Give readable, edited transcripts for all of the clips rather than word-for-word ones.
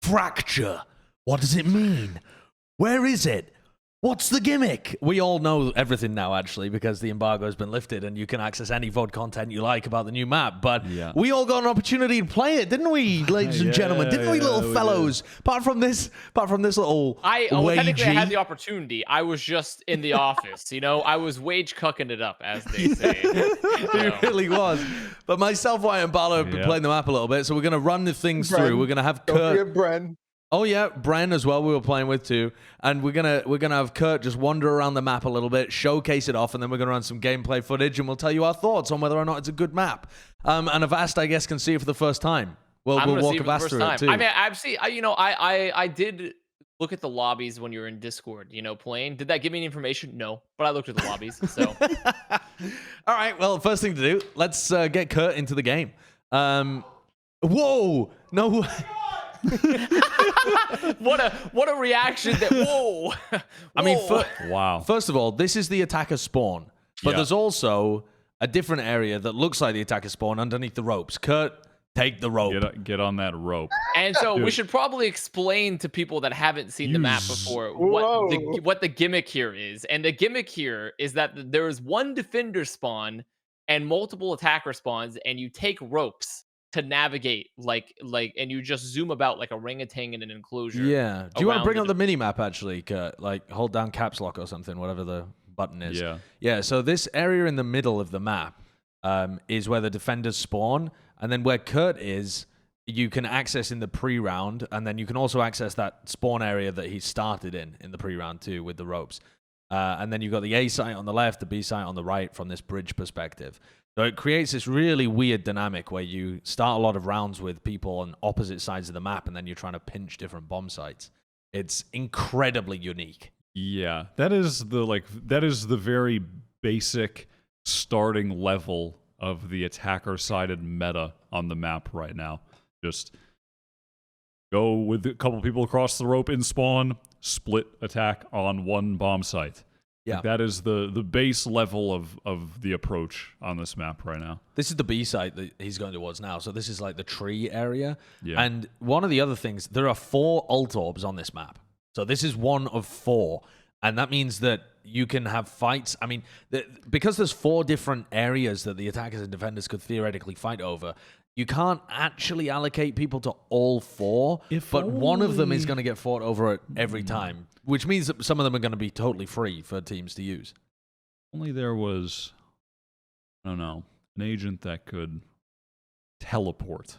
fracture. What does it mean? Where is it? What's the gimmick? We all know everything now, actually, because the embargo has been lifted and you can access any VOD content you like about the new map. But we all got an opportunity to play it, didn't we, ladies and gentlemen? Didn't we, little fellows? Apart from this little technically I had the opportunity. I was just in the office, you know. I was wage cucking it up, as they say. It really was. But myself, Wyatt, and Balla have been playing the map a little bit, so we're going to run the things through. We're going to have Kurt. Oh yeah, Bren as well. We were playing with too, and we're gonna have Kurt just wander around the map a little bit, showcase it off, and then we're gonna run some gameplay footage, and we'll tell you our thoughts on whether or not it's a good map. And Avast, I guess, can see it for the first time. We'll walk Avast through it too. I mean, I did look at the lobbies when you were in Discord, you know, playing. Did that give me any information? No, but I looked at the lobbies. So, all right. Well, first thing to do, let's get Kurt into the game. Whoa! No. what a reaction that whoa. I mean, wow. First of all, this is the attacker spawn, but there's also a different area that looks like the attacker spawn underneath the ropes. Kurt, take the rope. Get on that rope. And so we should probably explain to people that haven't seen the map before what the gimmick here is. And the gimmick here is that there is one defender spawn and multiple attacker spawns, and you take ropes to navigate and you just zoom about like a orangutan in an enclosure. Yeah. Do you want to bring up the mini map actually, Kurt? Like hold down caps lock or something, whatever the button is. Yeah. Yeah. So this area in the middle of the map is where the defenders spawn, and then where Kurt is, you can access in the pre-round, and then you can also access that spawn area that he started in the pre-round too with the ropes. And then you've got the A site on the left, the B site on the right from this bridge perspective. So it creates this really weird dynamic where you start a lot of rounds with people on opposite sides of the map, and then you're trying to pinch different bomb sites. It's incredibly unique. Yeah, that is the very basic starting level of the attacker-sided meta on the map right now. Just go with a couple people across the rope in spawn, split attack on one bomb site. Yeah, like that is the base level of the approach on this map right now. This is the B site that he's going towards now. So this is like the tree area. Yeah. And one of the other things, there are 4 ult orbs on this map. So this is one of 4. And that means that you can have fights. I mean, because there's 4 different areas that the attackers and defenders could theoretically fight over, you can't actually allocate people to all 4, but one of them is going to get fought over at every time, which means that some of them are going to be totally free for teams to use. Only there was, I don't know, an agent that could teleport.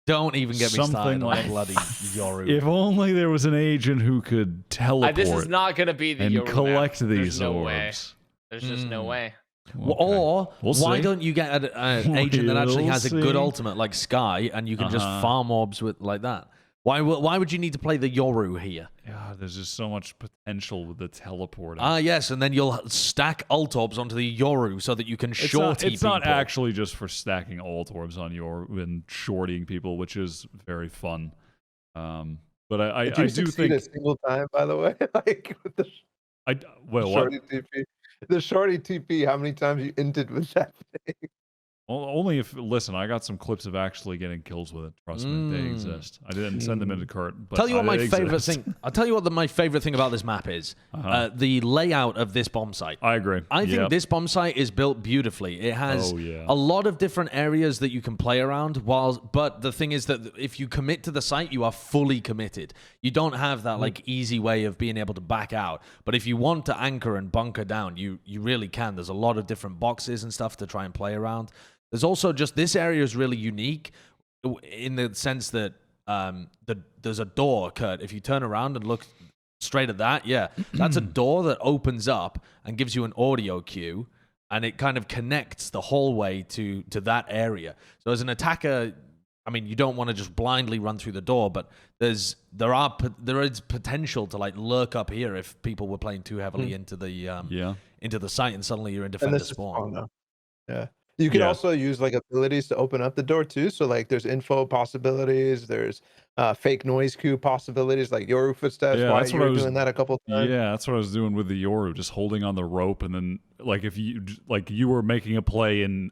Don't even get me started on bloody Yoru. If only there was an agent who could teleport. This is not going to be the Yoru and collect map. these no orbs. Way. There's just no way. Okay. Or why don't you get an agent that actually has a good ultimate like Sky, and you can just farm orbs with like that? Why would you need to play the Yoru here? Yeah, there's just so much potential with the teleporting. Yes, and then you'll stack ult orbs onto the Yoru so that you can shorty people. It's not actually just for stacking ult orbs on Yoru and shorting people, which is very fun. But I do think a single time, by the way, like with the shorty TP. The shorty TP, how many times you inted with that thing? Well, only if, listen, I got some clips of actually getting kills with it. Trust me, they exist. I didn't send them into Kurt, but tell you what my favorite thing. I'll tell you what my favorite thing about this map is. The layout of this bomb site. I agree. I think this bomb site is built beautifully. It has a lot of different areas that you can play around. But the thing is that if you commit to the site, you are fully committed. You don't have that like easy way of being able to back out. But if you want to anchor and bunker down, you really can. There's a lot of different boxes and stuff to try and play around. There's also just this area is really unique in the sense that there's a door, Kurt. If you turn around and look straight at that, that's a door that opens up and gives you an audio cue, and it kind of connects the hallway to that area. So as an attacker, I mean, you don't want to just blindly run through the door, but there is potential to like lurk up here if people were playing too heavily into the site, and suddenly you're in defender spawn. Yeah. You can also use like abilities to open up the door too. So like there's info possibilities, there's fake noise cue possibilities, like Yoru footsteps. Yeah, Why you were doing that a couple times. Yeah, that's what I was doing with the Yoru, just holding on the rope, and then like if you were making a play in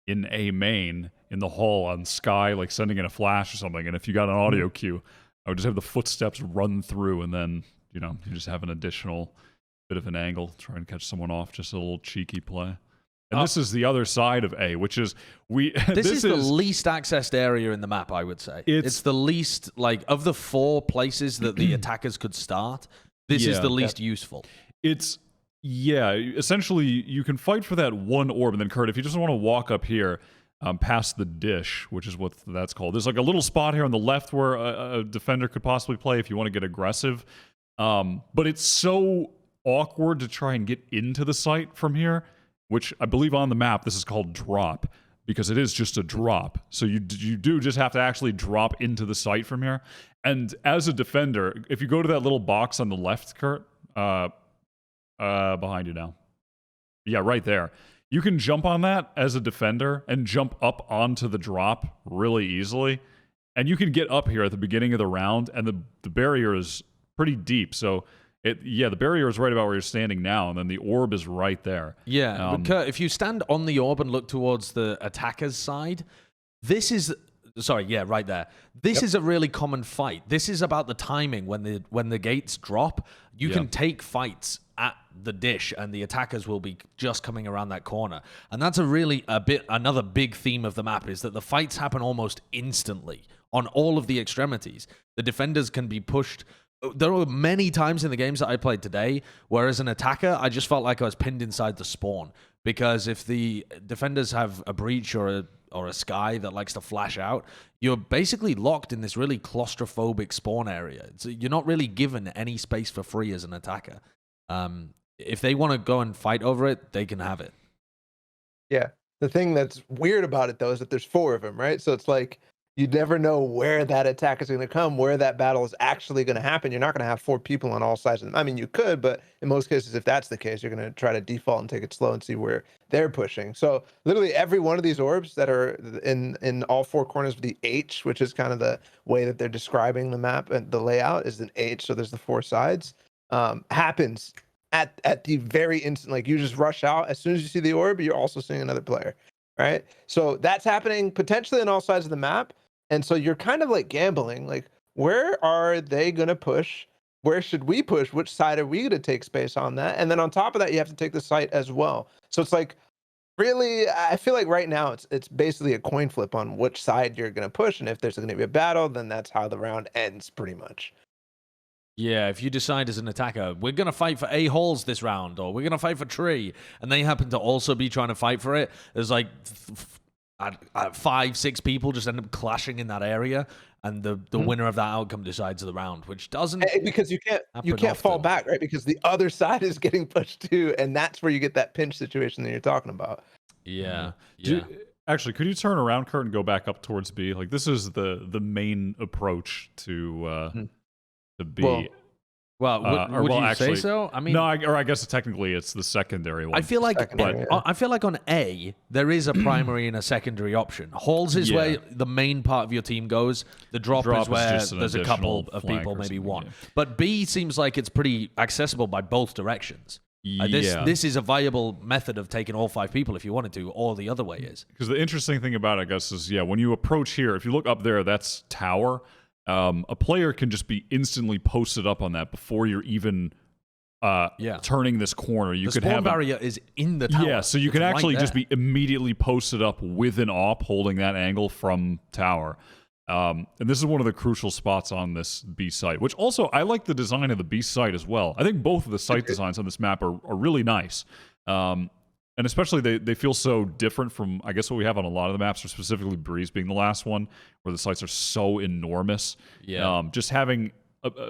in A main in the hall on Sky, like sending in a flash or something. And if you got an audio cue, I would just have the footsteps run through, and then you just have an additional bit of an angle, try and catch someone off, just a little cheeky play. And this is the other side of A, which is This is the least accessed area in the map, I would say. It's the least, like, of the 4 places that the attackers could start, this is the least useful. Essentially, you can fight for that one orb, and then, Kurt, if you just want to walk up here past the dish, which is what that's called, there's like a little spot here on the left where a defender could possibly play if you want to get aggressive. But it's so awkward to try and get into the site from here, which I believe on the map this is called drop, because it is just a drop. So you do just have to actually drop into the site from here. And as a defender, if you go to that little box on the left, Kurt, behind you now. Yeah, right there. You can jump on that as a defender and jump up onto the drop really easily. And you can get up here at the beginning of the round, and the barrier is pretty deep. So the barrier is right about where you're standing now, and then the orb is right there. Yeah, but Kurt, if you stand on the orb and look towards the attacker's side, this is... Sorry, yeah, right there. This is a really common fight. This is about the timing when the gates drop. You can take fights at the dish, and the attackers will be just coming around that corner. And that's another big theme of the map, is that the fights happen almost instantly on all of the extremities. The defenders can be pushed. There were many times in the games that I played today where, as an attacker, I just felt like I was pinned inside the spawn, because if the defenders have a breach or a Sky that likes to flash out, you're basically locked in this really claustrophobic spawn area. You're not really given any space for free as an attacker. If they want to go and fight over it, they can have it. Yeah. The thing that's weird about it, though, is that there's 4 of them, right? So it's like you never know where that attack is going to come, where that battle is actually going to happen. You're not going to have 4 people on all sides of them. I mean, you could, but in most cases, if that's the case, you're going to try to default and take it slow and see where they're pushing. So literally every one of these orbs that are in all 4 corners of the H, which is kind of the way that they're describing the map, and the layout is an H, so there's the 4 sides, happens at the very instant. Like, you just rush out. As soon as you see the orb, you're also seeing another player, right? So that's happening potentially on all sides of the map. And so you're kind of like gambling, like, where are they going to push? Where should we push? Which side are we going to take space on that? And then on top of that, you have to take the site as well. So it's like, really, I feel like right now it's basically a coin flip on which side you're going to push. And if there's going to be a battle, then that's how the round ends pretty much. Yeah, if you decide as an attacker, we're going to fight for A halls this round, or we're going to fight for tree, and they happen to also be trying to fight for it, there's like 5-6 people just end up clashing in that area, and the winner of that outcome decides the round, which doesn't, because you can't fall back, right? Because the other side is getting pushed too, and that's where you get that pinch situation that you're talking about. Yeah. Actually, could you turn around, Kurt, and go back up towards B? Like, this is the main approach to B. Would you say so? I mean, no, I guess technically it's the secondary one. I feel like on A there is a primary and a secondary option. Halls is where the main part of your team goes. The drop is where there's a couple of people, maybe one. Yeah. But B seems like it's pretty accessible by both directions. This is a viable method of taking all 5 people if you wanted to, or the other way is. Because the interesting thing about it, I guess, is when you approach here, if you look up there, that's tower. A player can just be instantly posted up on that before you're even turning this corner. The spawn barrier is in the tower. Yeah, so you can actually just be immediately posted up with an AWP holding that angle from tower. And this is one of the crucial spots on this B site, which also, I like the design of the B site as well. I think both of the site designs on this map are really nice. And especially they feel so different from, I guess, what we have on a lot of the maps, or specifically Breeze being the last one, where the sites are so enormous. Yeah. Just having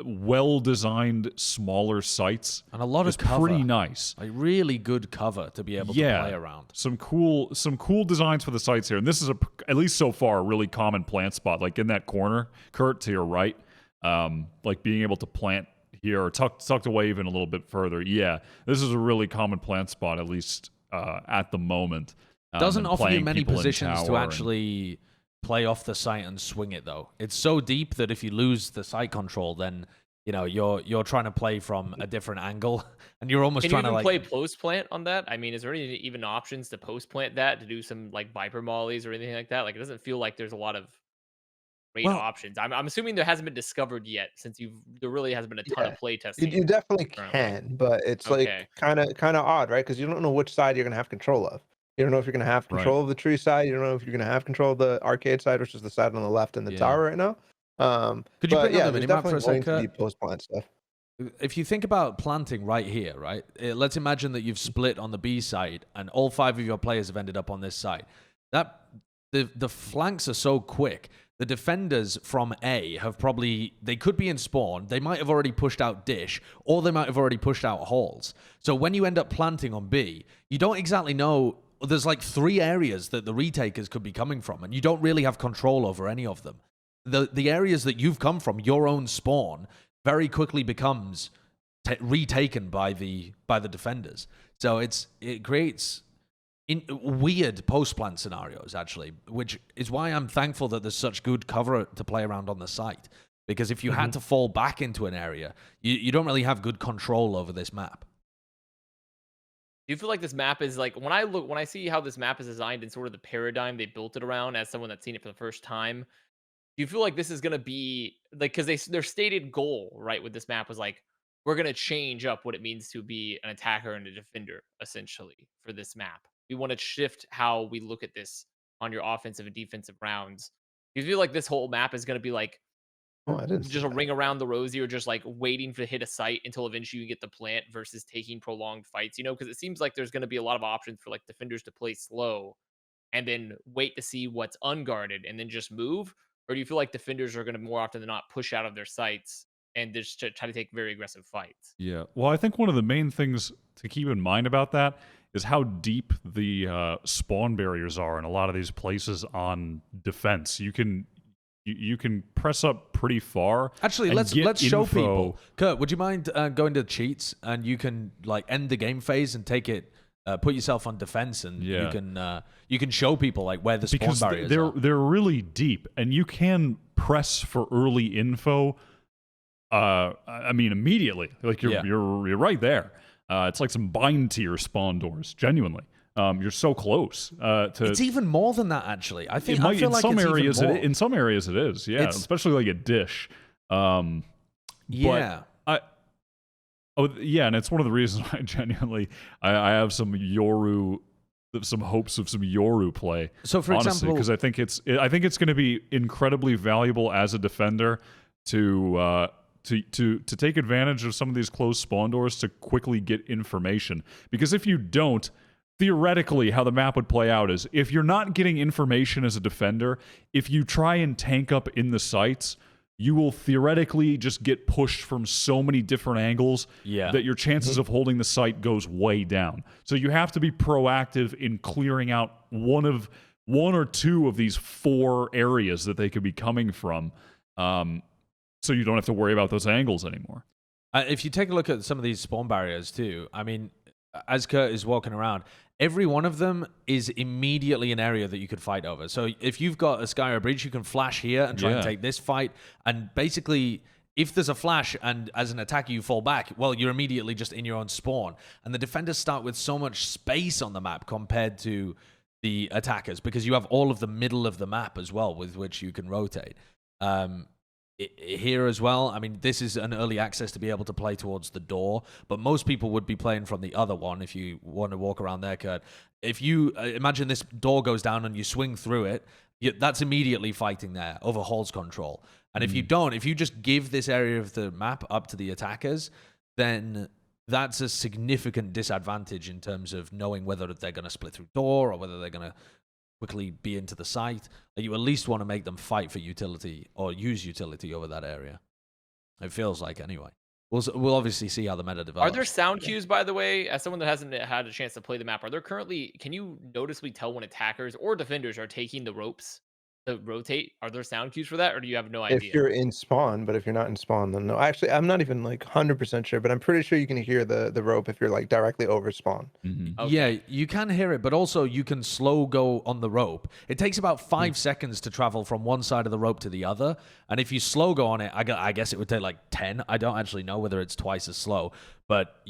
well-designed, smaller sites and a lot of cover. Pretty nice. Like, really good cover to be able to play around. Some cool designs for the sites here. And this is, at least so far, a really common plant spot. Like in that corner, Kurt, to your right, like being able to plant here, or tucked away even a little bit further. Yeah, this is a really common plant spot, at least at the moment. Doesn't offer you many positions to actually play off the site and swing it, though. It's so deep that if you lose the site control, then you know, you're trying to play from a different angle, and you're almost Can you trying to even like play post plant on that? I mean, is there any even options to post plant that to do some like Viper mollies or anything like that? Like, it doesn't feel like there's a lot of great well, options. I'm assuming there hasn't been discovered yet, since there really hasn't been a ton of Yeah, play you, testing you definitely currently. can, but it's like Okay. kind of odd, right? Because you don't know which side you're gonna have control of. You don't know if you're gonna have Right. control of the tree side. You don't know if you're gonna have control of the arcade side, which is the side on the left in the yeah. tower right now. Could you But bring up yeah, the there's minimap for a definitely going sec, to be Kurt? post plant stuff. If you think about planting right here, right? Let's imagine that you've split on the B side, and all 5 of your players have ended up on this side. That the flanks are so quick. The defenders from A have they could be in spawn. They might have already pushed out dish, or they might have already pushed out halls. So when you end up planting on B, you don't exactly know. There's like 3 areas that the retakers could be coming from, and you don't really have control over any of them. The areas that you've come from, your own spawn, very quickly becomes retaken by the defenders. So it creates weird post-plant scenarios, actually, which is why I'm thankful that there's such good cover to play around on the site. Because if you had to fall back into an area, you don't really have good control over this map. Do you feel like this map is like, when I see how this map is designed and sort of the paradigm they built it around, as someone that's seen it for the first time, do you feel like this is going to be like, because their stated goal, right, with this map was like, we're going to change up what it means to be an attacker and a defender, essentially, for this map. We want to shift how we look at this on your offensive and defensive rounds. Do you feel like this whole map is going to be like Oh, I didn't see just a that. ring around the rosy, or just like waiting to hit a site until eventually you get the plant, versus taking prolonged fights? You know, because it seems like there's going to be a lot of options for like defenders to play slow and then wait to see what's unguarded and then just move? Or do you feel like defenders are going to more often than not push out of their sites and just try to take very aggressive fights? Yeah. Well, I think one of the main things to keep in mind about that is how deep the spawn barriers are in a lot of these places on defense. You can press up pretty far. Actually, let's show people. Kurt, would you mind going to cheats, and you can like end the game phase and take it, put yourself on defense, and you can show people like where the spawn barriers are. They're really deep, and you can press for early info. I mean, immediately, like you're right there. It's like some bind to your spawn doors. Genuinely, you're so close. It's even more than that, actually. I feel like in some areas, even more. in some areas it is. Yeah, especially like a dish. Yeah. And it's one of the reasons why I have some hopes of some Yoru play. So, for example, because I think it's going to be incredibly valuable as a defender to take advantage of some of these closed spawn doors to quickly get information. Because if you don't, theoretically, how the map would play out is, if you're not getting information as a defender, if you try and tank up in the sites, you will theoretically just get pushed from so many different angles that your chances of holding the site goes way down. So you have to be proactive in clearing out one or two of these 4 areas that they could be coming from, so you don't have to worry about those angles anymore. If you take a look at some of these spawn barriers too, I mean, as Kurt is walking around, every one of them is immediately an area that you could fight over. So if you've got a Skyra Bridge, you can flash here and try and take this fight. And basically, if there's a flash and as an attacker you fall back, well, you're immediately just in your own spawn. And the defenders start with so much space on the map compared to the attackers, because you have all of the middle of the map as well with which you can rotate. Here as well, I mean, this is an early access to be able to play towards the door, but most people would be playing from the other one if you want to walk around there, Kurt. If you imagine this door goes down and you swing through it, that's immediately fighting there over Hall's control. And if you don't, if you just give this area of the map up to the attackers, then that's a significant disadvantage in terms of knowing whether they're going to split through door or whether they're going to quickly be into the site. You at least want to make them fight for utility or use utility over that area. It feels like, anyway. We'll obviously see how the meta develops. Are there sound cues, by the way, as someone that hasn't had a chance to play the map? Can you noticeably tell when attackers or defenders are taking the ropes? to rotate? Are there sound cues for that, or do you have no If idea? you're in spawn, but if you're not in spawn, then no. Actually, I'm not even like 100% sure, but I'm pretty sure you can hear the rope if you're like directly over spawn. Okay. Yeah, you can hear it, but also you can slow go on the rope. It takes about 5 seconds to travel from one side of the rope to the other, and if you slow go on it, I guess it would take like 10. I don't actually know whether it's twice as slow, but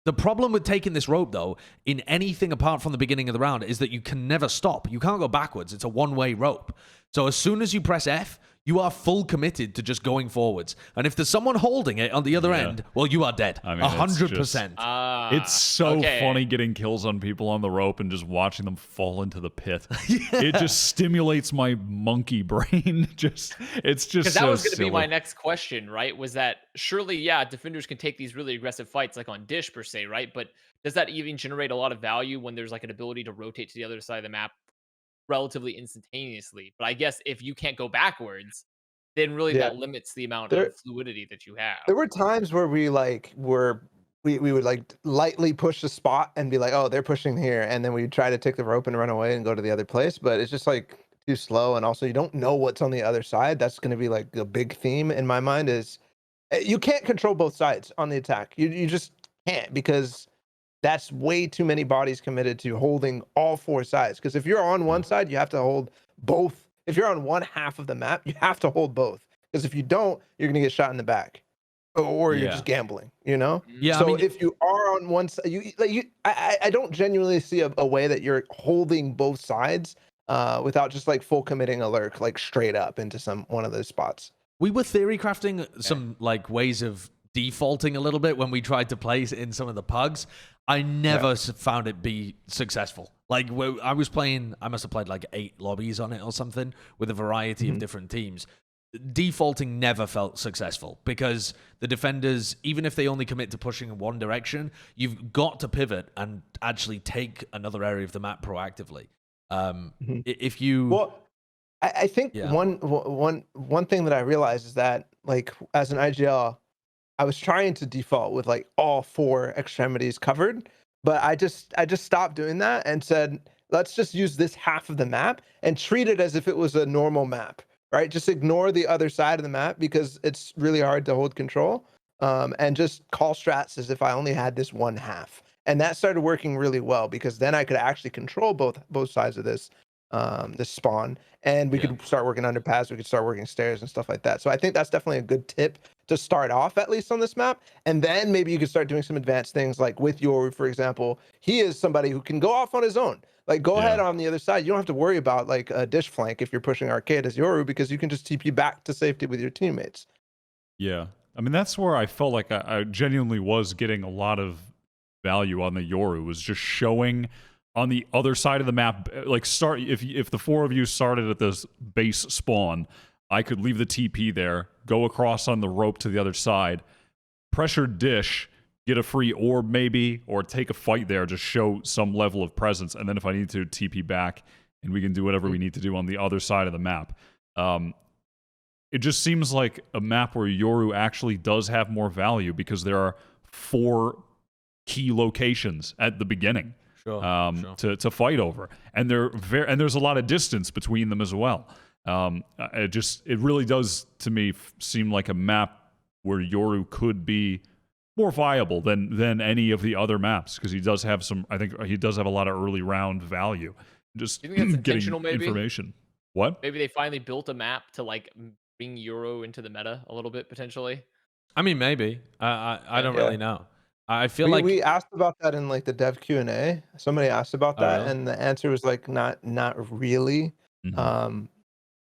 the problem with taking this rope, though, in anything apart from the beginning of the round, is that you can never stop. You can't go backwards. It's a one-way rope. So as soon as you press F, you are full committed to just going forwards. And if there's someone holding it on the other end, well, you are dead. I mean, 100%. It's so funny getting kills on people on the rope and just watching them fall into the pit. It just stimulates my monkey brain. It's just because that was going to be my next question, right? Was that surely, yeah, defenders can take these really aggressive fights like on Dish per se, right? But does that even generate a lot of value when there's like an ability to rotate to the other side of the map relatively instantaneously? But I guess if you can't go backwards, then really that limits the amount of fluidity that you have. There were times where we would like lightly push the spot and be like, oh, they're pushing here, and then we try to take the rope and run away and go to the other place, but it's just like too slow, and also you don't know what's on the other side. That's going to be like a big theme in my mind, is you can't control both sides on the attack. You just can't, because that's way too many bodies committed to holding all 4 sides. Because if you're on one side, you have to hold both. If you're on one half of the map, you have to hold both. Because if you don't, you're going to get shot in the back, or you're just gambling, you know? Yeah. So if you are on one side, I don't genuinely see a way that you're holding both sides without just like full committing a lurk, like straight up into one of those spots. We were theory crafting some like ways of defaulting a little bit when we tried to play in some of the pugs. I never found it be successful. Like I was playing, I must have played like 8 lobbies on it or something with a variety of different teams. Defaulting never felt successful because the defenders, even if they only commit to pushing in one direction, you've got to pivot and actually take another area of the map proactively. If you, I think one thing that I realized is that, like, as an IGL, I was trying to default with like all 4 extremities covered, but I just stopped doing that and said, let's just use this half of the map and treat it as if it was a normal map, right? Just ignore the other side of the map because it's really hard to hold control, and just call strats as if I only had this one half. And that started working really well, because then I could actually control both sides of this spawn, and we could start working underpass, we could start working stairs and stuff like that. So I think that's definitely a good tip to start off, at least on this map. And then maybe you could start doing some advanced things, like with Yoru, for example. He is somebody who can go off on his own. Like, go ahead on the other side. You don't have to worry about like a dish flank if you're pushing arcade as Yoru, because you can just TP back to safety with your teammates. Yeah. I mean, that's where I felt like I genuinely was getting a lot of value on the Yoru, was just showing on the other side of the map. Like, if the 4 of you started at this base spawn, I could leave the TP there, go across on the rope to the other side, pressure dish, get a free orb maybe, or take a fight there, just show some level of presence, and then if I need to, TP back, and we can do whatever we need to do on the other side of the map. It just seems like a map where Yoru actually does have more value, because there are 4 key locations at the beginning to fight over, and there's a lot of distance between them as well. It really does to me seem like a map where Yoru could be more viable than any of the other maps, because he does have I think he does have a lot of early round value. Just do you think that's intentional, maybe? Information. What? Maybe they finally built a map to like bring Yoru into the meta a little bit, potentially. I mean, maybe. I don't really know. I feel like we asked about that in like the dev Q&A. Somebody asked about that, really? and the answer was like not really.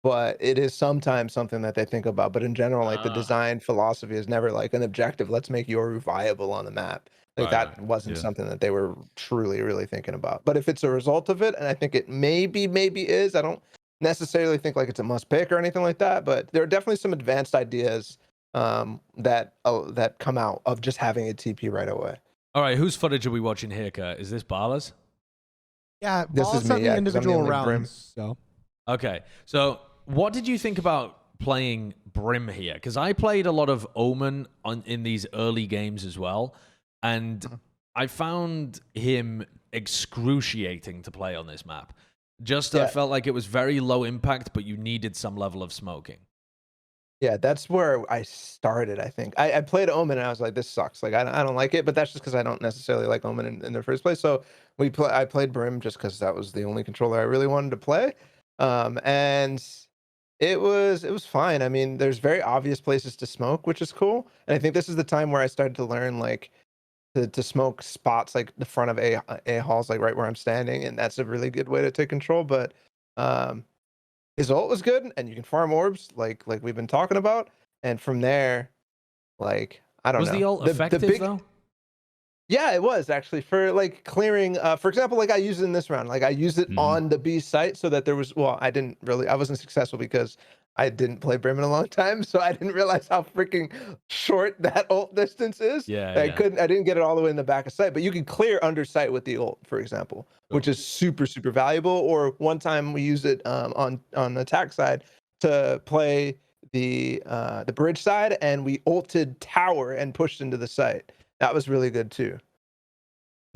But it is sometimes something that they think about. But in general, like the design philosophy is never like an objective, let's make Yoru viable on the map. Like that wasn't something that they were truly really thinking about. But if it's a result of it, and I think it maybe is, I don't necessarily think like it's a must pick or anything like that, but there are definitely some advanced ideas that come out of just having a TP right away. All right, whose footage are we watching here, Kurt? Is this Balla's? Yeah, this is me. The individual rounds. So. Okay, so what did you think about playing Brim here? Because I played a lot of Omen in these early games as well, and I found him excruciating to play on this map. I felt like it was very low impact, but you needed some level of smoking. Yeah, that's where I started, I think. I played Omen, and I was like, this sucks. Like, I don't like it, but that's just because I don't necessarily like Omen in the first place. So I played Brim just because that was the only controller I really wanted to play. And it was fine. I mean, there's very obvious places to smoke, which is cool. And I think this is the time where I started to learn, like, to smoke spots like the front of A halls, like right where I'm standing, and that's a really good way to take control. But his ult was good, and you can farm orbs like we've been talking about. And from there, like, I don't know. Was the ult effective though? Yeah, it was actually for like clearing. For example, like I used it in this round. Like I used it on the B site so that there was. Well, I wasn't successful because I didn't play Brim in a long time, so I didn't realize how freaking short that ult distance is. Yeah, I didn't get it all the way in the back of sight, but you can clear under sight with the ult, for example, which is super valuable. Or one time we used it on the attack side to play the bridge side, and we ulted tower and pushed into the site. That was really good too.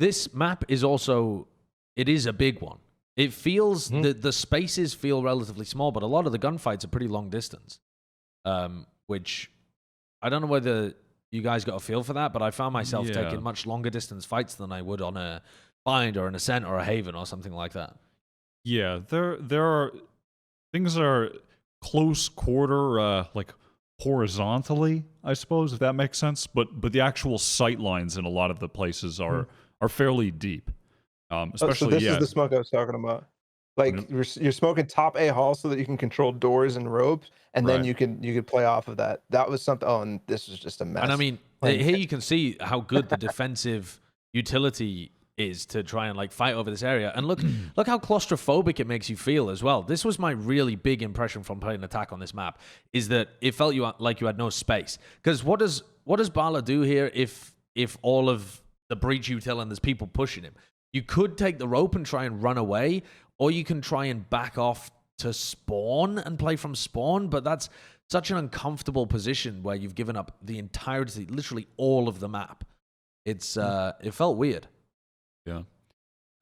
This map is also, it is a big one. It feels, the spaces feel relatively small, but a lot of the gunfights are pretty long distance. Which, I don't know whether you guys got a feel for that, but I found myself taking much longer distance fights than I would on a Bind or an Ascent or a Haven or something like that. Yeah, there are things that are close quarter, like horizontally, I suppose, if that makes sense. But the actual sight lines in a lot of the places are fairly deep. Especially, so this is the smoke I was talking about. Like you're smoking top A hall so that you can control doors and ropes, and then you could play off of that. That was something. Oh, and this was just a mess. And I mean, here you can see how good the defensive utility is to try and like fight over this area. And look how claustrophobic it makes you feel as well. This was my really big impression from playing attack on this map, is that it felt like you had no space. Because what does Balla do here if all of the breach util and there's people pushing him? You could take the rope and try and run away, or you can try and back off to spawn and play from spawn, but that's such an uncomfortable position where you've given up the entirety, literally all of the map. It's it felt weird. Yeah.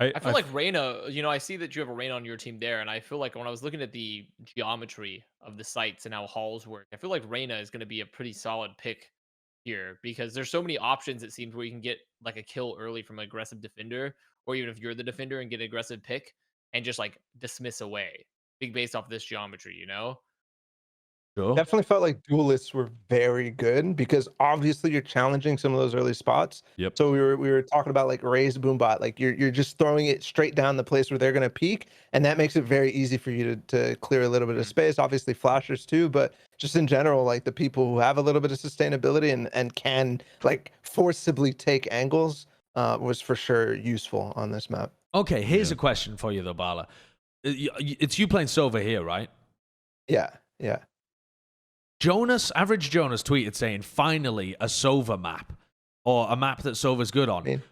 I feel like Reyna, I see that you have a Reyna on your team there, and I feel like when I was looking at the geometry of the sites and how halls work, I feel like Reyna is going to be a pretty solid pick here, because there's so many options, it seems, where you can get like a kill early from an aggressive defender, or even if you're the defender and get an aggressive pick and just like dismiss away, based off this geometry, Sure. Definitely felt like duelists were very good because obviously you're challenging some of those early spots. Yep. So we were talking about like raised boombot, like you're just throwing it straight down the place where they're gonna peak, and that makes it very easy for you to clear a little bit of space. Obviously flashers too, but just in general, like the people who have a little bit of sustainability and can like forcibly take angles was for sure useful on this map. Okay, here's a question for you though, Balla. It's you playing Sova here, right? Yeah. Average Jonas tweeted saying, finally, a Sova map, or a map that Sova's good on.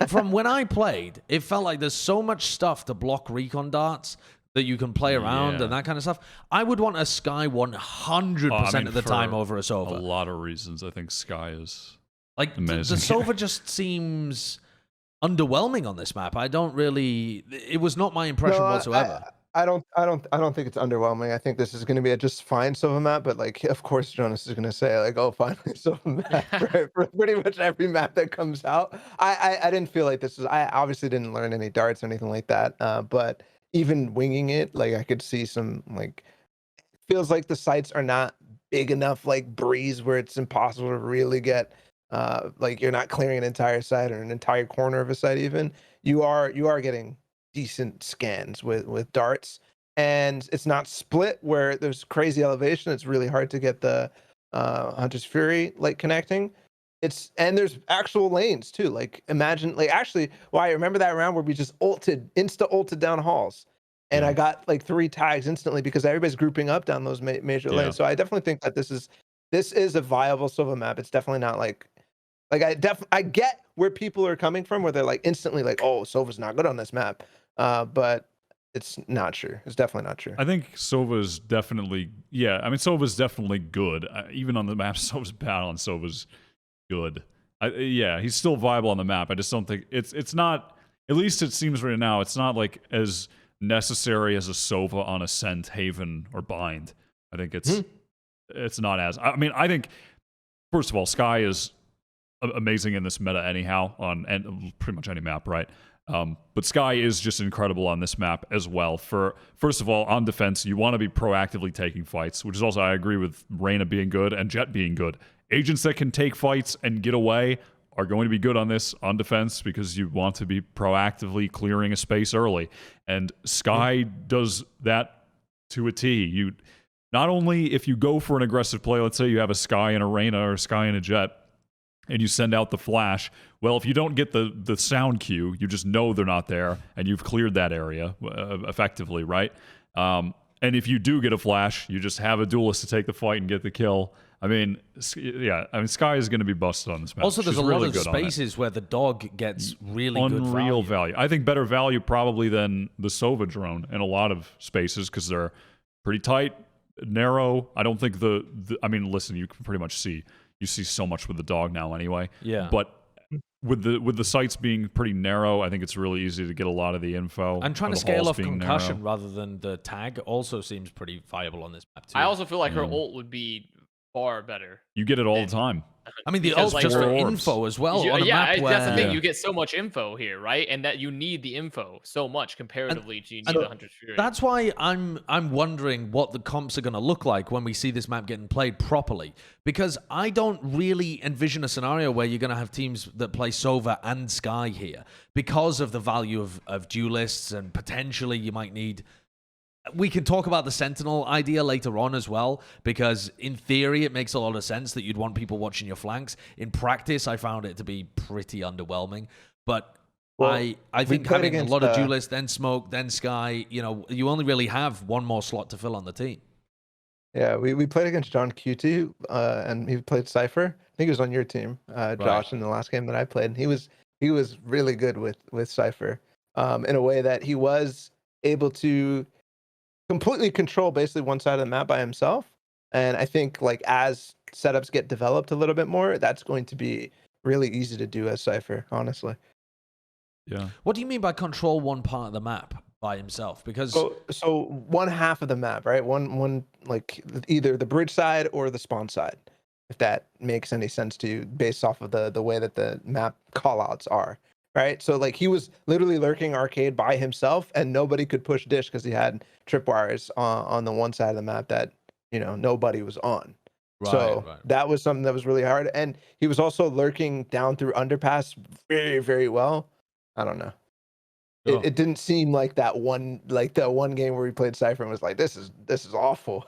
From when I played, it felt like there's so much stuff to block recon darts that you can play around and that kind of stuff. I would want a Sky 100% of the time over a Sova. A lot of reasons. I think Sky is like amazing. The Sova just seems underwhelming on this map. It was not my impression whatsoever. I don't think it's underwhelming. I think this is going to be a just fine Sova map, but like, of course, Jonas is going to say like, "Oh, finally Sova map," for pretty much every map that comes out. I didn't feel like this was. I obviously didn't learn any darts or anything like that. But even winging it, like I could see some like, feels like the sites are not big enough, like breeze, where it's impossible to really get. Like you're not clearing an entire site or an entire corner of a site. Even you are getting decent scans with darts, and it's not split where there's crazy elevation. It's really hard to get the Hunter's Fury like connecting. And there's actual lanes too. Like imagine, like actually, I remember that round where we just insta ulted down halls, and I got like 3 tags instantly because everybody's grouping up down those major lanes. So I definitely think that this is a viable Sova map. It's definitely not like I get where people are coming from, where they're like instantly like, oh, Sova's not good on this map. But it's not true. It's definitely not true. I think Sova's definitely, Sova's definitely good. Even on the map, Sova's bad on Sova's good. He's still viable on the map. I just don't think it's not, at least it seems right now, it's not like as necessary as a Sova on Ascent, Haven, or Bind. I think it's not as... I mean, I think, first of all, Sky is amazing in this meta anyhow, on and pretty much any map, right? But Sky is just incredible on this map as well. First of all, on defense, you want to be proactively taking fights, which is also, I agree with Reyna being good and Jett being good. Agents that can take fights and get away are going to be good on this, on defense, because you want to be proactively clearing a space early. And Sky does that to a T. You not only, if you go for an aggressive play, let's say you have a Sky and a Reyna or a Sky and a Jett, and you send out the flash, well, if you don't get the sound cue, you just know they're not there, and you've cleared that area effectively, right? And if you do get a flash, you just have a duelist to take the fight and get the kill. I mean, yeah, I mean, Sky is going to be busted on this map. Also, there's She's a really lot of spaces where the dog gets really unreal good value. I think better value probably than the Sova drone in a lot of spaces because they're pretty tight, narrow. I don't think I mean, listen, you can pretty much see. You see so much with the dog now anyway. Yeah. But with the sites being pretty narrow, I think it's really easy to get a lot of the info. And trying to scale off concussion rather than the tag also seems pretty viable on this map too. I also feel like her ult would be far better. You get it all the time. I mean, the ult's just for info as well. On a map where... that's the thing. You get so much info here, right? And that you need the info so much comparatively to you need the Hunter's Fury. That's why I'm wondering what the comps are going to look like when we see this map getting played properly. Because I don't really envision a scenario where you're going to have teams that play Sova and Sky here because of the value of duelists, and potentially you might need... We can talk about the Sentinel idea later on as well, because in theory it makes a lot of sense that you'd want people watching your flanks. In practice, I found it to be pretty underwhelming. But I think having a lot of duelists, then Smoke, then Sky, you know, you only really have one more slot to fill on the team. Yeah, we played against John QT, and he played Cypher. I think he was on your team, Josh, in the last game that I played. And he was really good with Cypher, in a way that he was able to completely control basically one side of the map by himself. And I think like as setups get developed a little bit more, that's going to be really easy to do as Cypher, honestly. Yeah. What do you mean by control one part of the map by himself? Because so one half of the map, right? One like either the bridge side or the spawn side, if that makes any sense to you, based off of the way that the map callouts are. Right, so like he was literally lurking arcade by himself, and nobody could push dish because he had tripwires on the one side of the map that, you know, nobody was on. Right. That was something that was really hard, and he was also lurking down through underpass very, very well. I don't know. It didn't seem like that one game where he played Cypher and was like, this is awful.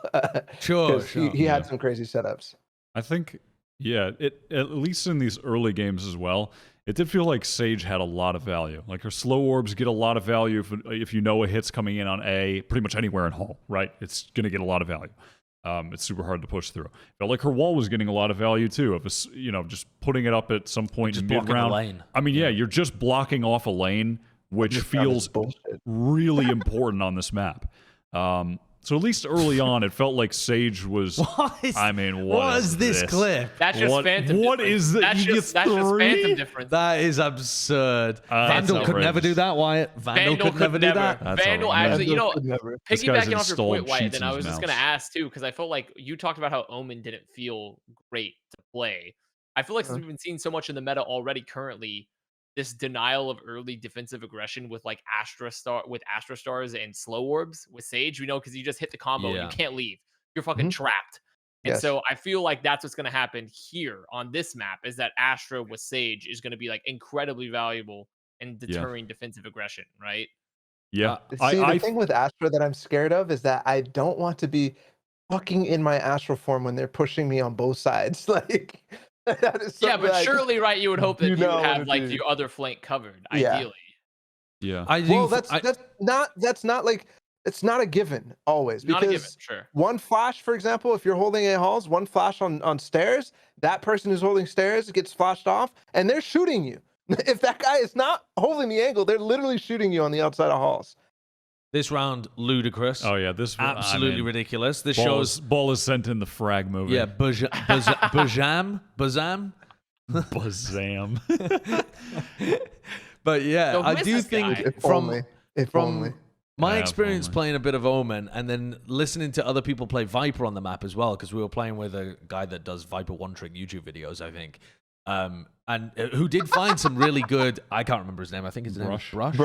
Sure. He had some crazy setups. I think, yeah, at least in these early games as well, it did feel like Sage had a lot of value. Like her slow orbs get a lot of value if you know a hit's coming in on A, pretty much anywhere in Hall, right? It's going to get a lot of value. It's super hard to push through. Felt like her wall was getting a lot of value too. Of you know, just putting it up at some point in mid-round. I mean, yeah, you're just blocking off a lane, which feels really important on this map. So at least early on, it felt like Sage was. What is this clip? That's just Phantom. What is that? That's just Phantom difference. That is absurd. Vandal could never do that, Wyatt. Vandal could never do that. Vandal actually, you know, piggybacking off your point, Wyatt. Then I was just gonna ask too, because I felt like you talked about how Omen didn't feel great to play. I feel like since we've been seeing so much in the meta already currently, this denial of early defensive aggression with like Astra Stars and slow orbs with Sage, you know, because you just hit the combo and you can't leave. You're fucking trapped. And so I feel like that's what's going to happen here on this map, is that Astra with Sage is going to be like incredibly valuable in deterring defensive aggression, right? Yeah. The thing with Astra that I'm scared of is that I don't want to be fucking in my Astra form when they're pushing me on both sides. Like, that is but like, surely, right, you would hope that you would have like the other flank covered, ideally. Yeah. That's not like, it's not a given always. Not because a given, sure. One flash, for example, if you're holding A halls, one flash on stairs, that person who's holding stairs gets flashed off, and they're shooting you. If that guy is not holding the angle, they're literally shooting you on the outside of halls. This round, ludicrous. Oh yeah, this absolutely ridiculous. This shows Ball is sent in the frag movie. Yeah, Bazam. But yeah, so I do think from My experience playing a bit of Omen and then listening to other people play Viper on the map as well, because we were playing with a guy that does Viper one-trick YouTube videos, I think, and who did find some really good, I can't remember his name, I think his name was Brush?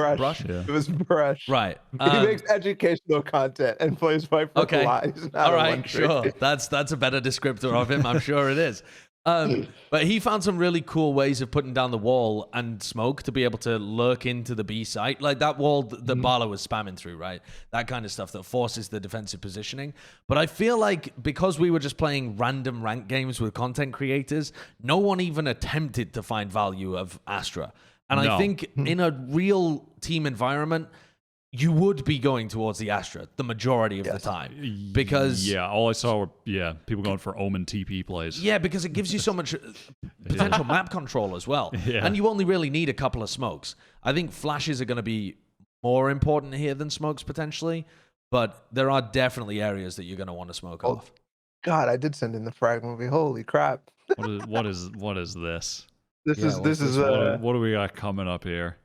Yeah. It was Brush. Right. He makes educational content and plays Viper a lot. He's not all right, sure. That's a better descriptor of him, I'm sure it is. But he found some really cool ways of putting down the wall and smoke to be able to lurk into the B site. Like that wall that Balla was spamming through, right? That kind of stuff that forces the defensive positioning. But I feel like because we were just playing random rank games with content creators, no one even attempted to find value of Astra. And I think in a real team environment, you would be going towards the Astra the majority of the time. Because all I saw were people going for Omen TP plays. Yeah, because it gives you so much potential map control as well. Yeah. And you only really need a couple of smokes. I think flashes are going to be more important here than smokes potentially, but there are definitely areas that you're going to want to smoke off. God, I did send in the frag movie. Holy crap. What is this? This is what do we got coming up here?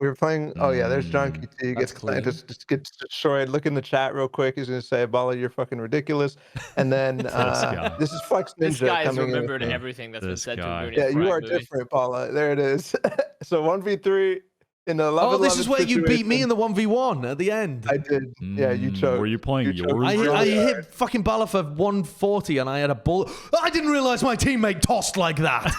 We were playing. Oh yeah, there's John T. Just gets destroyed. Look in the chat real quick. He's gonna say, "Balla, you're fucking ridiculous." And then this is Flex Ninja. This guy has coming remembered in. everything that's been said to him. Yeah, you are different, Balla. There it is. So 1v3 in the 11. Oh, this is where you beat me in the 1v1 at the end. I did. Yeah, you chose. Were you playing yours? I hit fucking Balla for 140 and I had a ball. I didn't realize my teammate tossed like that.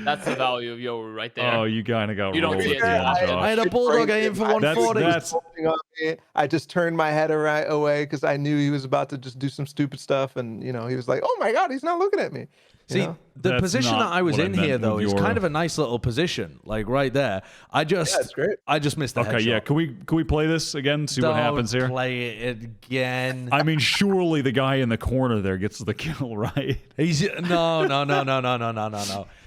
That's the value of Yoru right there. Oh, you kind of got you don't see it. I had a bulldog in for 140. I just turned my head away because I knew he was about to just do some stupid stuff, and he was like, "Oh my god, he's not looking at me." See, the position that I was in here though is kind of a nice little position, like right there. It's great. I just missed the headshot. Yeah. Can we play this again? See what happens here. Play it again. I mean, surely the guy in the corner there gets the kill, right? He's no.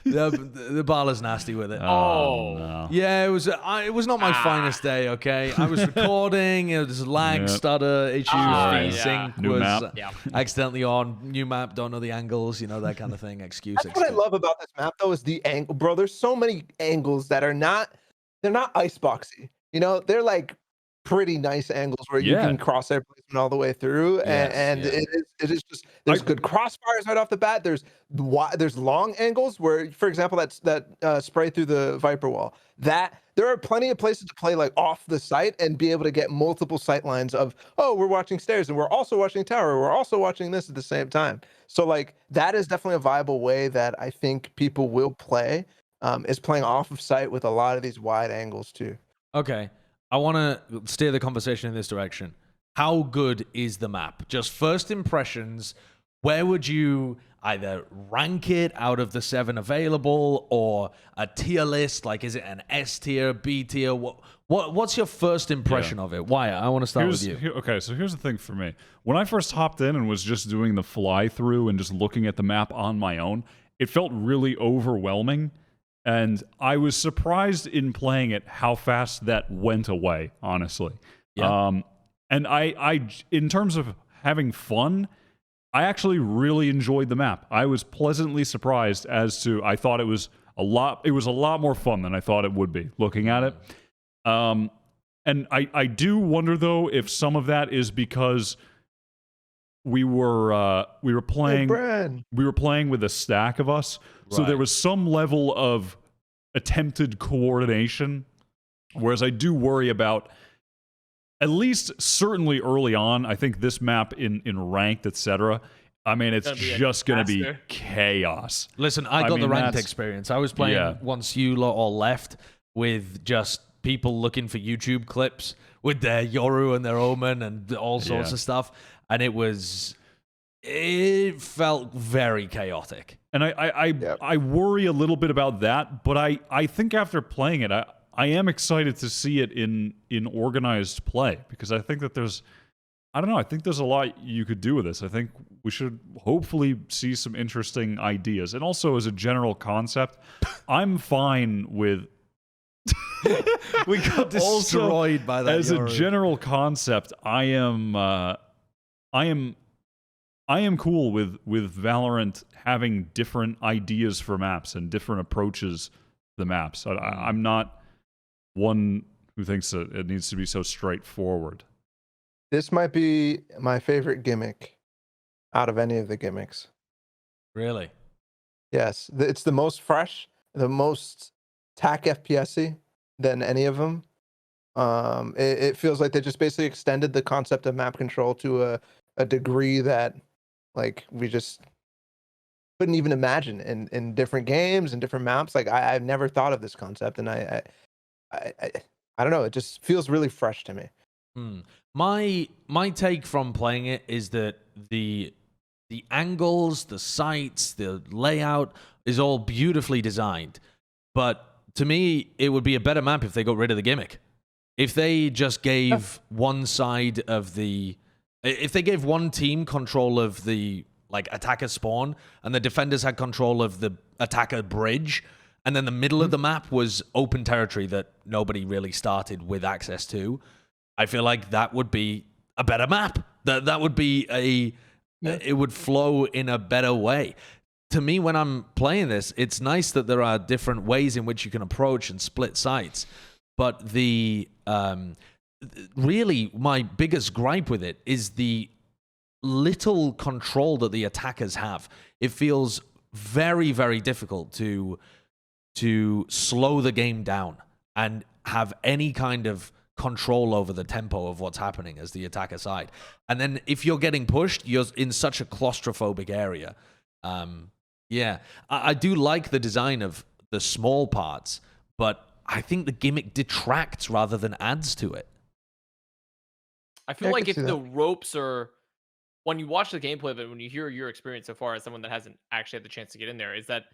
The Balla's nasty with it. Oh no. Yeah, it was not my finest day. Okay, I was recording. It was lag, stutter issues. Sync New was map. accidentally on. New map, don't know the angles. That kind of thing. Excuse. What I love about this map though is the angle, bro. There's so many angles that are they're not iceboxy. They're like pretty nice angles where you can cross every placement all the way through, and it is just there's good crossfires right off the bat. There's long angles where, for example, that spray through the Viper wall. That there are plenty of places to play like off the site and be able to get multiple sight lines of, oh, we're watching stairs and we're also watching tower, we're also watching this at the same time. So like that is definitely a viable way that I think people will play, is playing off of site with a lot of these wide angles too. Okay. I want to steer the conversation in this direction. How good is the map? Just first impressions. Where would you either rank it out of the 7 available, or a tier list? Like, is it an S tier, B tier? What's your first impression of it? Wyatt, I want to start with you. Okay, so here's the thing for me. When I first hopped in and was just doing the fly through and just looking at the map on my own, it felt really overwhelming. And I was surprised in playing it how fast that went away, honestly. Yeah. And I, in terms of having fun, I actually really enjoyed the map. I was pleasantly surprised as to, I thought it was a lot more fun than I thought it would be looking at it. And I do wonder though if some of that is because we were playing with a stack of us, so there was some level of attempted coordination, whereas I do worry about, at least certainly early on, I think this map in ranked, etc. I mean, it's just going to be chaos. Listen, I got the ranked experience. I was playing once you lot all left with just people looking for YouTube clips with their Yoru and their Omen and all sorts of stuff, and it felt very chaotic. And I worry a little bit about that, but I think after playing it, I am excited to see it in organized play, because I think that there's a lot you could do with this. I think we should hopefully see some interesting ideas. And also as a general concept, I'm fine with we got destroyed by that. As a general concept, I am cool with Valorant having different ideas for maps and different approaches to the maps. I'm not one who thinks that it needs to be so straightforward. This might be my favorite gimmick out of any of the gimmicks. Really? Yes, it's the most fresh, the most tack FPS-y than any of them. It feels like they just basically extended the concept of map control to a degree that, like, we just couldn't even imagine in different games and different maps. Like, I've never thought of this concept, and I don't know. It just feels really fresh to me. My take from playing it is that the angles, the sights, the layout is all beautifully designed. But to me, it would be a better map if they got rid of the gimmick. If they just gave one side of the... If they gave one team control of the attacker spawn, and the defenders had control of the attacker bridge, and then the middle of the map was open territory that nobody really started with access to, I feel like that would be a better map. That would be it would flow in a better way. To me, when I'm playing this, it's nice that there are different ways in which you can approach and split sites. But really, my biggest gripe with it is the little control that the attackers have. It feels very, very difficult to slow the game down and have any kind of control over the tempo of what's happening as the attacker side. And then if you're getting pushed, you're in such a claustrophobic area. I do like the design of the small parts, but I think the gimmick detracts rather than adds to it. I feel like if the ropes are... When you watch the gameplay of it, when you hear your experience so far as someone that hasn't actually had the chance to get in there, is that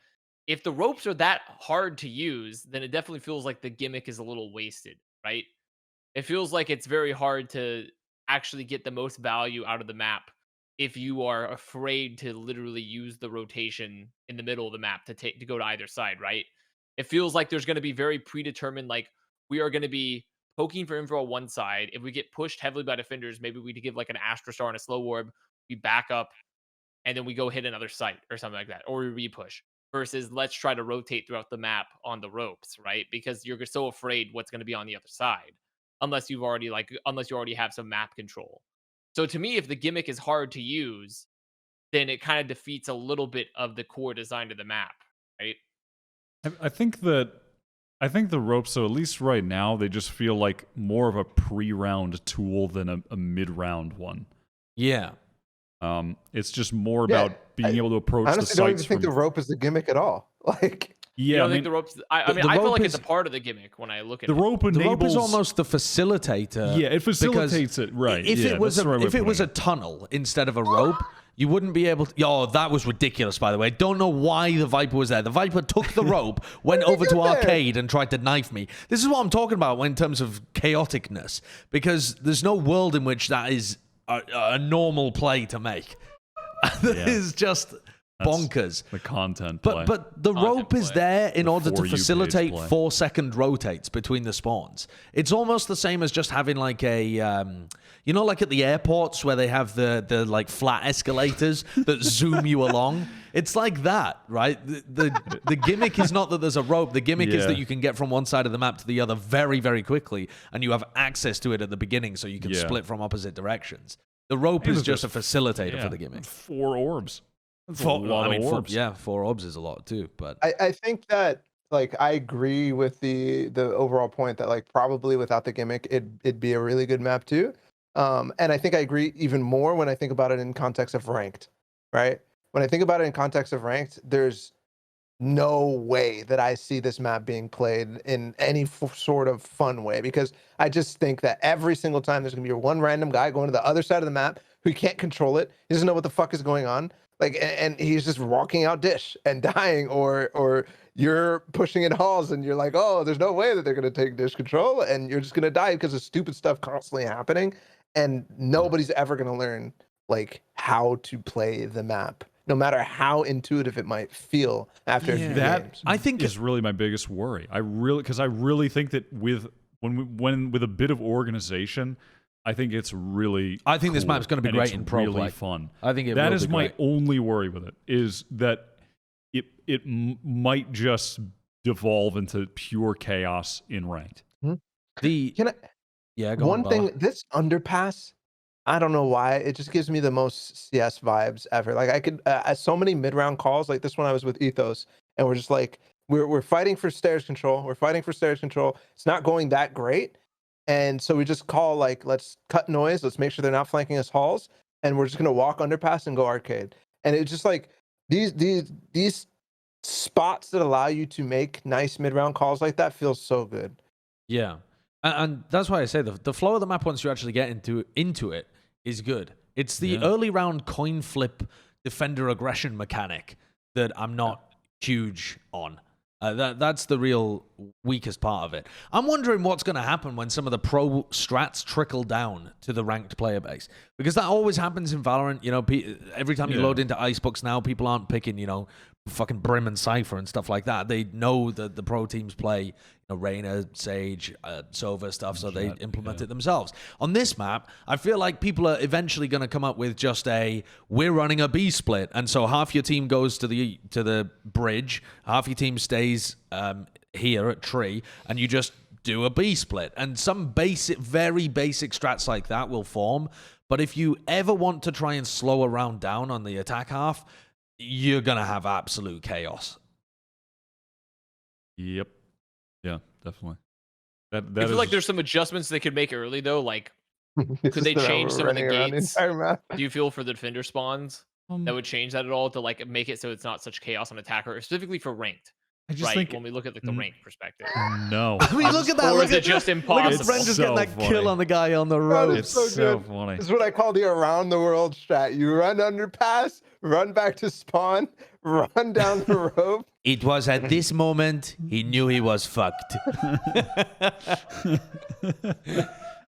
if the ropes are that hard to use, then it definitely feels like the gimmick is a little wasted, right? It feels like it's very hard to actually get the most value out of the map if you are afraid to literally use the rotation in the middle of the map to go to either side, right? It feels like there's going to be very predetermined, like, we are going to be poking for info on one side. If we get pushed heavily by defenders, maybe we give like an Astra Star and a slow orb, we back up, and then we go hit another site or something like that, or we re-push. Versus let's try to rotate throughout the map on the ropes, right? Because you're so afraid what's going to be on the other side, unless you already have some map control. So to me, if the gimmick is hard to use, then it kind of defeats a little bit of the core design of the map, right? I think the ropes, so at least right now, they just feel like more of a pre-round tool than a mid-round one. Yeah. It's just more about being able to approach the sites. I don't even think the rope is the gimmick at all. Like, you don't think the ropes? I feel like it's a part of the gimmick when I look at the rope. The rope is almost the facilitator. Yeah, it facilitates it, right? If it was a tunnel instead of a rope, you wouldn't be able to... Oh, that was ridiculous, by the way. I don't know why the Viper was there. The Viper took the rope, went over to arcade, and tried to knife me. This is what I'm talking about in terms of chaoticness, because there's no world in which that is a normal play to make. That is just bonkers. The content play. But the rope is there in order to facilitate 4-second rotates between the spawns. It's almost the same as just having like a like at the airports where they have the like flat escalators that zoom you along. It's like that, right? The gimmick is not that there's a rope. The gimmick is that you can get from one side of the map to the other very, very quickly, and you have access to it at the beginning so you can split from opposite directions. The rope is just a facilitator for the gimmick. 4 orbs. That's a lot of orbs. 4 orbs is a lot too. But I think that, like, I agree with the overall point that, like, probably without the gimmick, it'd be a really good map too. And I think I agree even more when I think about it in context of ranked, right? When I think about it in context of ranked, there's no way that I see this map being played in any sort of fun way, because I just think that every single time there's gonna be one random guy going to the other side of the map who can't control it. He doesn't know what the fuck is going on. Like, and he's just walking out dish and dying, or you're pushing in halls and you're like, oh, there's no way that they're going to take dish control, and you're just going to die because of stupid stuff constantly happening, and nobody's ever going to learn, like, how to play the map, no matter how intuitive it might feel after a few games. I think is really my biggest worry. I really think that with a bit of organization, I think it's really I think cool, this map's going to be great in pro really play. Fun. I think that is my only worry with it, is that it might just devolve into pure chaos in ranked. Can I? Yeah, go One on, thing, Balla. this underpass, I don't know why, it just gives me the most CS vibes ever. Like I could, so many mid-round calls, like this one I was with Ethos, and we're just like, we're fighting for stairs control. We're fighting for stairs control. It's not going that great, and so we just call like, let's cut noise. Let's make sure they're not flanking us halls, and we're just gonna walk underpass and go arcade. And it's just like these spots that allow you to make nice mid-round calls like that feels so good. Yeah. And that's why I say the flow of the map once you actually get into it is good. It's the early round coin flip defender aggression mechanic that I'm not huge on. That's the real weakest part of it. I'm wondering what's going to happen when some of the pro strats trickle down to the ranked player base, because that always happens in Valorant. You know, every time you load into Icebooks now, people aren't picking, you know, fucking Brim and Cypher and stuff like that. They know that the pro teams play, you know, Reyna, Sage, Sova stuff, so they implement it themselves. On this map, I feel like people are eventually going to come up with just we're running a B split, and so half your team goes to the bridge, half your team stays here at tree, and you just do a B split. And some very basic strats like that will form. But if you ever want to try and slow a round down on the attack half, you're going to have absolute chaos. Yep. Yeah, definitely. I feel like there's some adjustments they could make early, though. Like, could they change some of the gates? Do you feel for the defender spawns that would change that at all to like make it so it's not such chaos on attacker, specifically for ranked? I just think when we look at like the ranked perspective. No. I mean, look at that. Or is it just impossible? Look at Brent just getting that funny. kill on the guy on the road. It's so funny. This is what I call the around the world strat. You run underpass, run back to spawn, run down the rope. It was at this moment he knew he was fucked.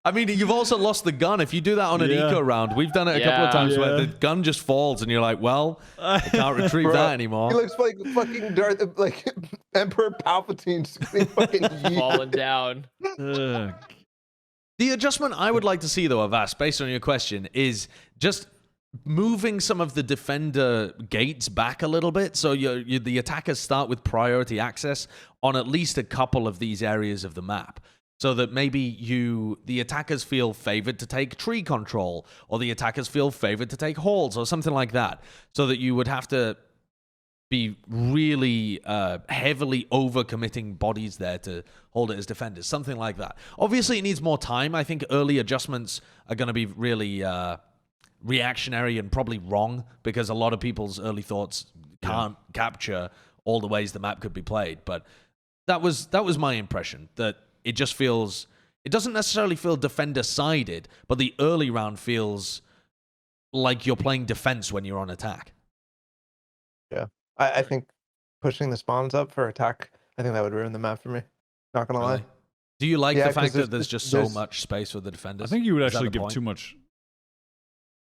I mean, you've also lost the gun. If you do that on an eco round, we've done it a couple of times where the gun just falls and you're like, well, I can't retrieve that anymore. He looks like fucking Darth, like Emperor Palpatine's fucking falling down. The adjustment I would like to see, though, Avast, based on your question, is just moving some of the defender gates back a little bit, so the attackers start with priority access on at least a couple of these areas of the map, so that maybe the attackers feel favored to take tree control, or the attackers feel favored to take halls, or something like that, so that you would have to be really heavily overcommitting bodies there to hold it as defenders, something like that. Obviously, it needs more time. I think early adjustments are going to be really reactionary and probably wrong, because a lot of people's early thoughts can't capture all the ways the map could be played. But that was my impression, that it just feels, it doesn't necessarily feel defender-sided, but the early round feels like you're playing defense when you're on attack. Yeah. I think pushing the spawns up for attack, I think that would ruin the map for me. Not gonna lie. Do you like the fact that there's just so much space for the defenders? I think you would actually give too much.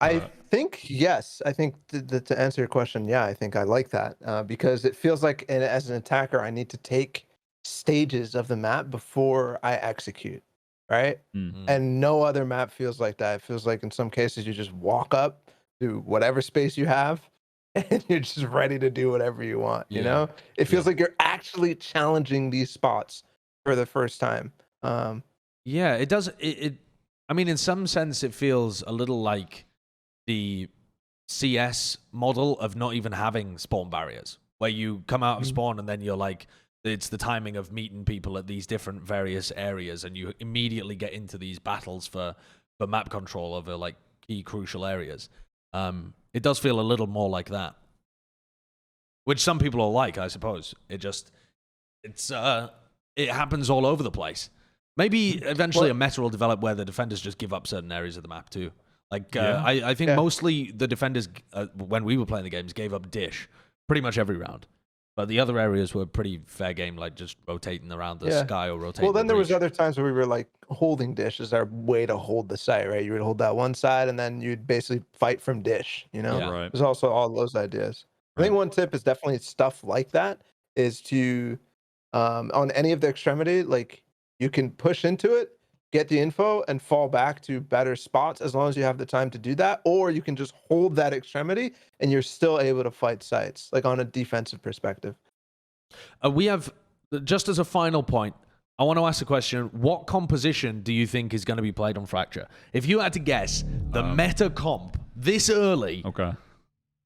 I think, yes. I think to answer your question, yeah, I think I like that because it feels like as an attacker, I need to take stages of the map before I execute, right? Mm-hmm. And no other map feels like that. It feels like in some cases you just walk up to whatever space you have and you're just ready to do whatever you want, you know? It feels like you're actually challenging these spots for the first time. Yeah, it does. I mean, in some sense, it feels a little like the CS model of not even having spawn barriers, where you come out of spawn and then you're like, it's the timing of meeting people at these different various areas, and you immediately get into these battles for map control over like key crucial areas. It does feel a little more like that, which some people are like, I suppose. It happens all over the place. Maybe eventually a meta will develop where the defenders just give up certain areas of the map too. Like I think mostly the defenders when we were playing the games gave up dish pretty much every round. But the other areas were pretty fair game, like just rotating around the sky or rotating. Well, then there was breach. other times where we were like holding dish as our way to hold the site, right? You would hold that one side and then you'd basically fight from dish, you know? Yeah. Right. There's also all those ideas. I think one tip is definitely stuff like that is to, on any of the extremity, like you can push into it, get the info and fall back to better spots as long as you have the time to do that, or you can just hold that extremity and you're still able to fight sites, like on a defensive perspective. We have, just as a final point, I want to ask a question. What composition do you think is going to be played on Fracture? If you had to guess the meta comp this early, Okay.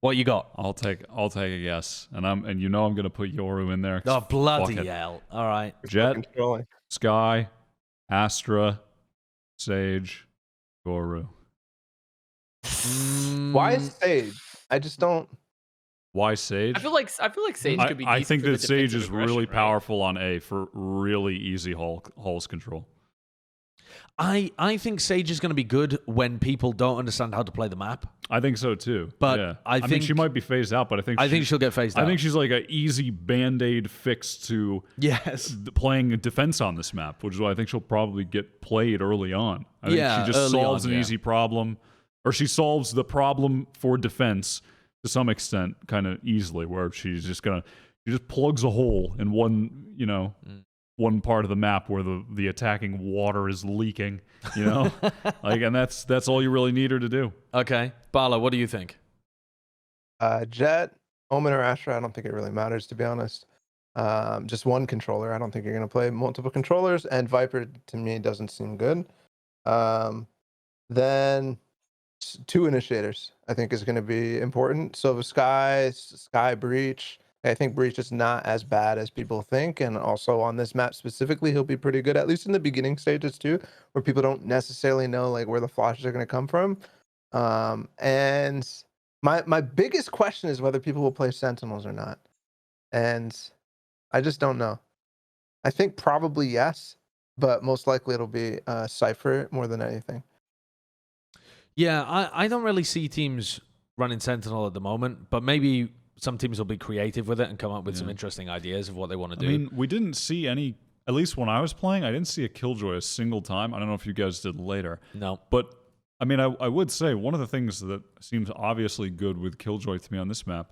what you got? I'll take a guess, and I'm going to put Yoru in there. 'Cause Oh, bloody fuck it. hell. All right. Jett, Sky, Astra, Sage, Yoru. Why Sage? I just don't. Why Sage? I feel like Sage could be. I decent think for the that Sage defensive is aggression, really right? powerful on A for really easy hulls control. I think Sage is going to be good when people don't understand how to play the map. I think so too. But yeah. I mean, think- she might be phased out, but I think she'll get phased out. I think she's like an easy band-aid fix to Yes. playing defense on this map, which is why I think she'll probably get played early on. I think Yeah, she just early solves on, an yeah. easy problem, or she solves the problem for defense to some extent kind of easily, where she just plugs a hole in one part of the map where the attacking water is leaking, and that's all you really need her to do. Okay. Balla, what do you think? Jett, Omen, or Astra, I don't think it really matters, to be honest. Just one controller. I don't think you're going to play multiple controllers, and Viper, to me, doesn't seem good. Then 2 initiators, I think, is going to be important. So Sky, Breach. I think Breach is not as bad as people think, and also on this map specifically, he'll be pretty good, at least in the beginning stages too, where people don't necessarily know like where the flashes are going to come from. And my biggest question is whether people will play Sentinels or not, and I just don't know. I think probably yes, but most likely it'll be Cypher more than anything. Yeah, I don't really see teams running Sentinel at the moment, but maybe some teams will be creative with it and come up with some interesting ideas of what they want to do. I mean, we didn't see any, at least when I was playing, I didn't see a Killjoy a single time. I don't know if you guys did later. No. But, I mean, I would say one of the things that seems obviously good with Killjoy to me on this map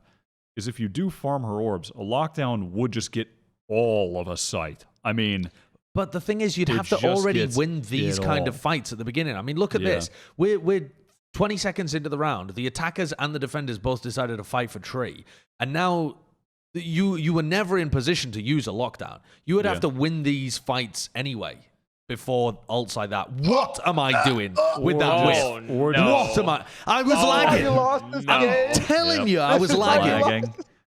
is if you do farm her orbs, a lockdown would just get all of a sight. I mean... But the thing is, you'd It have to just already gets win these it kind all. of fights at the beginning. I mean, look at Yeah. this. We're 20 seconds into the round. The attackers and the defenders both decided to fight for tree. And now you were never in position to use a lockdown. You would have to win these fights anyway before ults like that. What am I doing with that Whoa, whiff? no. What am I was You lagging. lost this No. game. I'm telling Yep. you, I was This is lagging. Lagging.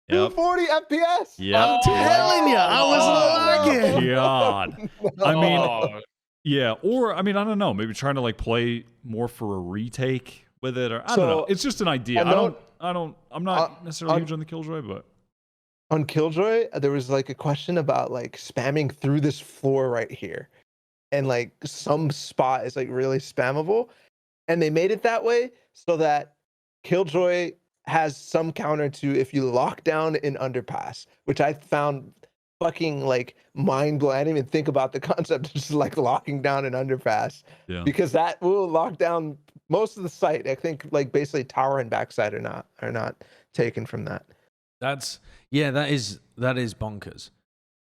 Yep. 240 FPS. Yep. I'm telling you, I was lagging. God. I mean, Oh, yeah. Or, I mean, I don't know. Maybe trying to like play more for a retake with it, or I don't So, know. It's just an idea. I'm not necessarily on- huge on the Killjoy, but On Killjoy, there was like a question about like spamming through this floor right here, and like some spot is like really spammable, and they made it that way so that Killjoy has some counter to if you lock down an underpass, which I found fucking like mind blowing. I didn't even think about the concept of just like locking down an underpass, yeah. because that will lock down most of the site. I think like basically tower and backside are not taken from that. that is bonkers.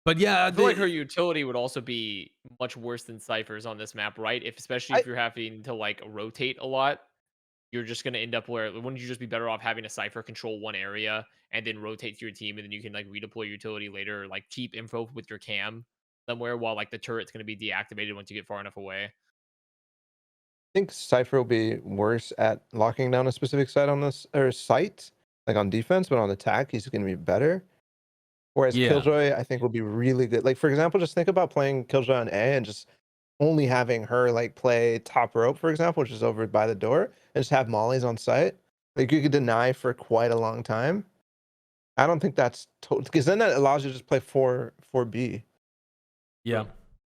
But yeah, I feel like her utility would also be much worse than Cypher's on this map, right? Especially if you're having to like rotate a lot, you're just gonna end up where wouldn't you just be better off having a Cypher control one area and then rotate to your team, and then you can like redeploy your utility later, or like keep info with your cam somewhere while like the turret's gonna be deactivated once you get far enough away. I think Cypher will be worse at locking down a specific site on this or site, like on defense, but on attack, he's going to be better. Whereas Yeah. Killjoy, I think, will be really good. Like, for example, just think about playing Killjoy on A and just only having her like play top rope, for example, which is over by the door, and just have mollies on site. Like, you could deny for quite a long time. I don't think that's because then that allows you to just play 4B. Yeah.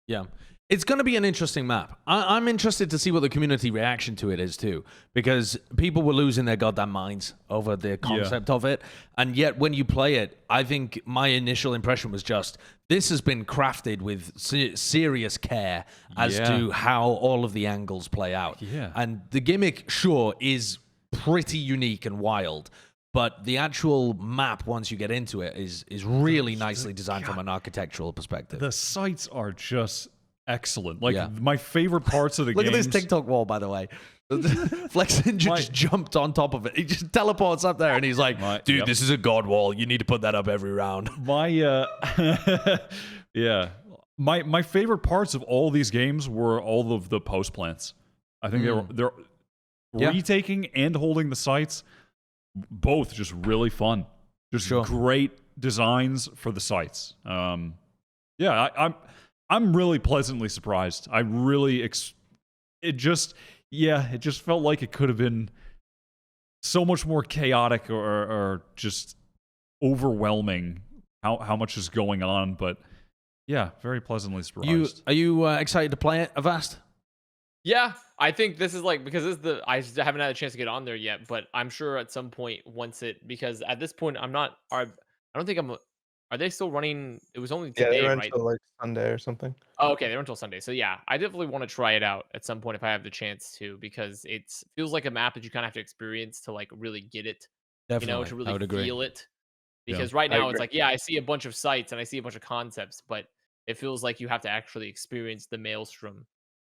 Yeah. It's going to be an interesting map. I'm interested to see what the community reaction to it is too, because people were losing their goddamn minds over the concept of it. And yet when you play it, I think my initial impression was just, this has been crafted with serious care as to how all of the angles play out. Yeah. And the gimmick, sure, is pretty unique and wild. But the actual map, once you get into it, is really nicely designed from an architectural perspective. The sites are just excellent. Like my favorite parts of the game. Look at this TikTok wall, by the way. Flex Ninja just jumped on top of it. He just teleports up there and he's like, dude, this is a god wall. You need to put that up every round. My yeah. My favorite parts of all these games were all of the post plants. I think they're retaking and holding the sites, both just really fun. Just great designs for the sites. I'm really pleasantly surprised. I really it just felt like it could have been so much more chaotic or just overwhelming how much is going on, but yeah, very pleasantly surprised. Are you excited to play it, Avast? Yeah, I think this is like, because I haven't had a chance to get on there yet, but I'm sure at some point because at this point I don't think are they still running? It was only today, they run right? till like Sunday or something. Oh, okay, they run until Sunday. So yeah, I definitely want to try it out at some point if I have the chance to, because it feels like a map that you kind of have to experience to like really get it. Definitely, to really feel it. Because right I now it's agree. like, yeah, I see a bunch of sites and I see a bunch of concepts, but it feels like you have to actually experience the maelstrom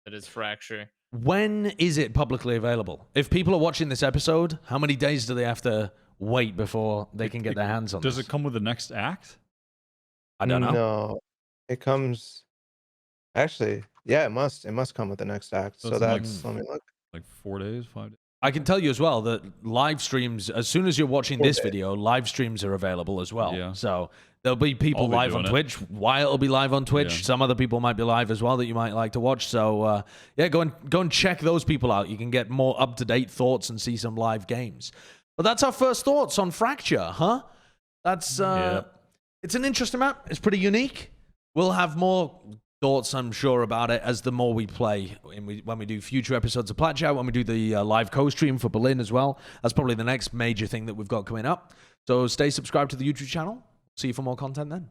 that is Fracture. When is it publicly available? If people are watching this episode, how many days do they have to wait before they can get their hands on Does this? it come with the next act? I don't know. No, it comes. Actually, yeah, it must come with the next act. So that's let me look. Like 4 days, 5 days. I can tell you as well that live streams, as soon as you're watching this video, live streams are available as well. Yeah. So there'll be people live on Twitch. Wyatt will be live on Twitch. Yeah. Some other people might be live as well that you might like to watch. So yeah, go and check those people out. You can get more up-to-date thoughts and see some live games. But that's our first thoughts on Fracture, huh? That's it's an interesting map. It's pretty unique. We'll have more thoughts, I'm sure, about it as the more we play. When we do future episodes of Plat Chat, when we do the live co-stream for Berlin as well. That's probably the next major thing that we've got coming up. So stay subscribed to the YouTube channel. See you for more content then.